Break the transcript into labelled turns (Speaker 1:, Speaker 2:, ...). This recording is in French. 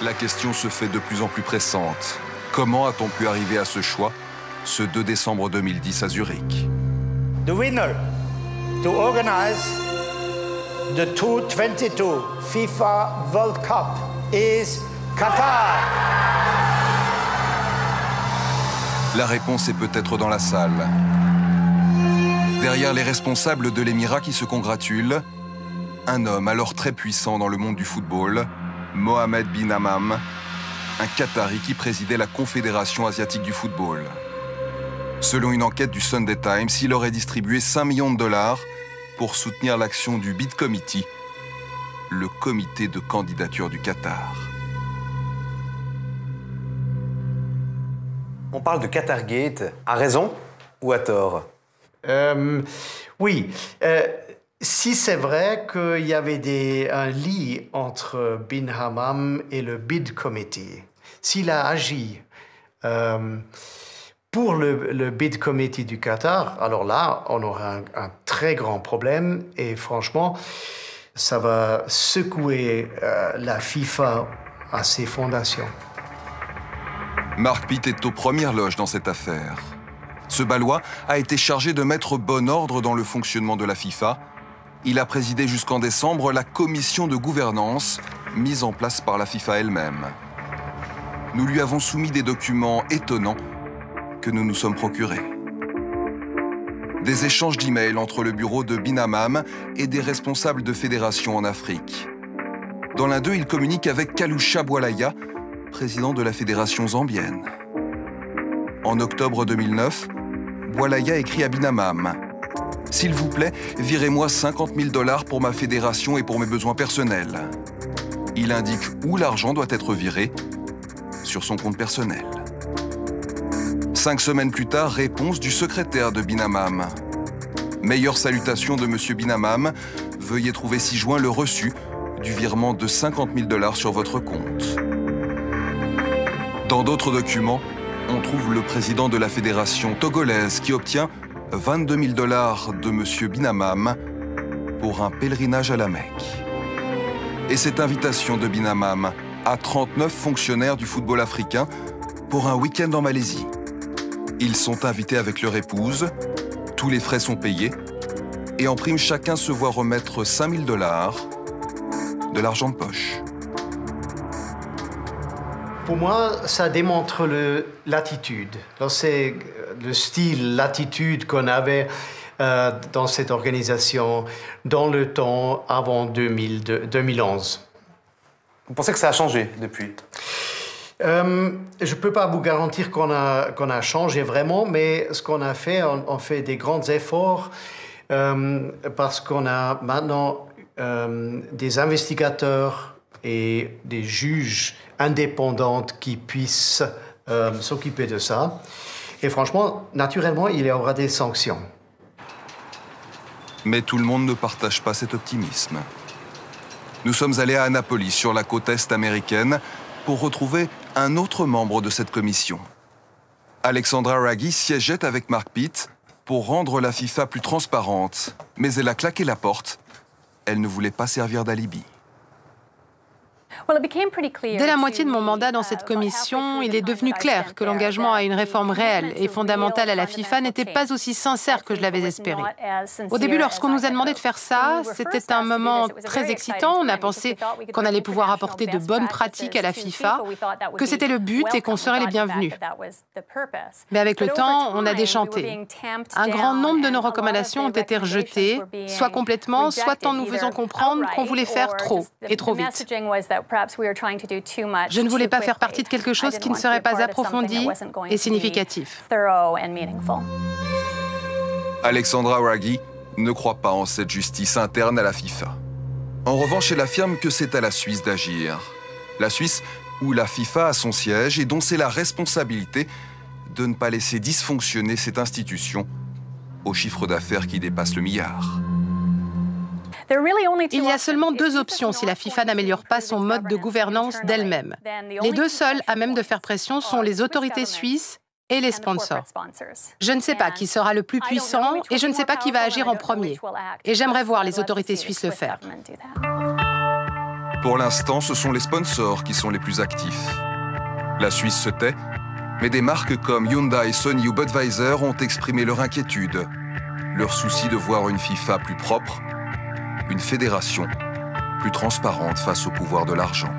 Speaker 1: La question se fait de plus en plus pressante. Comment a-t-on pu arriver à ce choix, ce 2 décembre 2010 à Zurich?
Speaker 2: The winner to organize the 2022 FIFA World Cup is Qatar.
Speaker 1: La réponse est peut-être dans la salle. Derrière les responsables de l'Émirat qui se congratulent, un homme alors très puissant dans le monde du football, Mohamed bin Hammam, un Qatari qui présidait la Confédération asiatique du football. Selon une enquête du Sunday Times, il aurait distribué 5 millions de dollars pour soutenir l'action du Bid Committee, le comité de candidature du Qatar.
Speaker 3: On parle de Qatargate, à raison ou à tort?
Speaker 2: Oui, si c'est vrai qu'il y avait un lien entre bin Hammam et le Bid Committee, s'il a agi pour le Bid Committee du Qatar, alors là, on aura un très grand problème et franchement, ça va secouer la FIFA à ses fondations.
Speaker 1: Mark Pitt est aux premières loges dans cette affaire. Ce Balois a été chargé de mettre bon ordre dans le fonctionnement de la FIFA. Il a présidé jusqu'en décembre la commission de gouvernance mise en place par la FIFA elle-même. Nous lui avons soumis des documents étonnants que nous nous sommes procurés. Des échanges d'emails entre le bureau de bin Hammam et des responsables de fédérations en Afrique. Dans l'un d'eux, il communique avec Kalusha Bwalaya, président de la fédération zambienne. En octobre 2009, Bwalaya écrit à bin Hammam « S'il vous plaît, virez-moi 50 000 dollars pour ma fédération et pour mes besoins personnels. » Il indique où l'argent doit être viré, sur son compte personnel. 5 semaines plus tard, réponse du secrétaire de bin Hammam. Meilleure salutation de M. bin Hammam, veuillez trouver 6 juin le reçu du virement de 50 000 dollars sur votre compte. Dans d'autres documents, on trouve le président de la fédération togolaise qui obtient 22 000 dollars de M. bin Hammam pour un pèlerinage à la Mecque. Et cette invitation de bin Hammam à 39 fonctionnaires du football africain pour un week-end en Malaisie. Ils sont invités avec leur épouse, tous les frais sont payés, et en prime, chacun se voit remettre 5 000 dollars de l'argent de poche.
Speaker 2: Pour moi, ça démontre l'attitude. C'est le style, l'attitude qu'on avait dans cette organisation dans le temps avant 2011.
Speaker 3: Vous pensez que ça a changé depuis?
Speaker 2: Je ne peux pas vous garantir qu'on a changé vraiment, mais ce qu'on a fait, on fait des grands efforts parce qu'on a maintenant des investigateurs et des juges indépendants qui puissent s'occuper de ça. Et franchement, naturellement, il y aura des sanctions.
Speaker 1: Mais tout le monde ne partage pas cet optimisme. Nous sommes allés à Annapolis, sur la côte est américaine, pour retrouver un autre membre de cette commission. Alexandra Raggi siégeait avec Mark Pitt pour rendre la FIFA plus transparente, mais elle a claqué la porte. Elle ne voulait pas servir d'alibi.
Speaker 4: Dès la moitié de mon mandat dans cette commission, il est devenu clair que l'engagement à une réforme réelle et fondamentale à la FIFA n'était pas aussi sincère que je l'avais espéré. Au début, lorsqu'on nous a demandé de faire ça, c'était un moment très excitant. On a pensé qu'on allait pouvoir apporter de bonnes pratiques à la FIFA, que c'était le but et qu'on serait les bienvenus. Mais avec le temps, on a déchanté. Un grand nombre de nos recommandations ont été rejetées, soit complètement, soit en nous faisant comprendre qu'on voulait faire trop et trop vite. Je ne voulais pas faire partie de quelque chose qui ne serait pas approfondi et significatif.
Speaker 1: Alexandra Raggi ne croit pas en cette justice interne à la FIFA. En revanche, elle affirme que c'est à la Suisse d'agir. La Suisse où la FIFA a son siège et dont c'est la responsabilité de ne pas laisser dysfonctionner cette institution au chiffre d'affaires qui dépasse le milliard.
Speaker 4: Il y a seulement 2 options si la FIFA n'améliore pas son mode de gouvernance d'elle-même. Les 2 seuls à même de faire pression sont les autorités suisses et les sponsors. Je ne sais pas qui sera le plus puissant et je ne sais pas qui va agir en premier. Et j'aimerais voir les autorités suisses le faire.
Speaker 1: Pour l'instant, ce sont les sponsors qui sont les plus actifs. La Suisse se tait, mais des marques comme Hyundai, Sony ou Budweiser ont exprimé leur inquiétude, leur souci de voir une FIFA plus propre, une fédération plus transparente face au pouvoir de l'argent.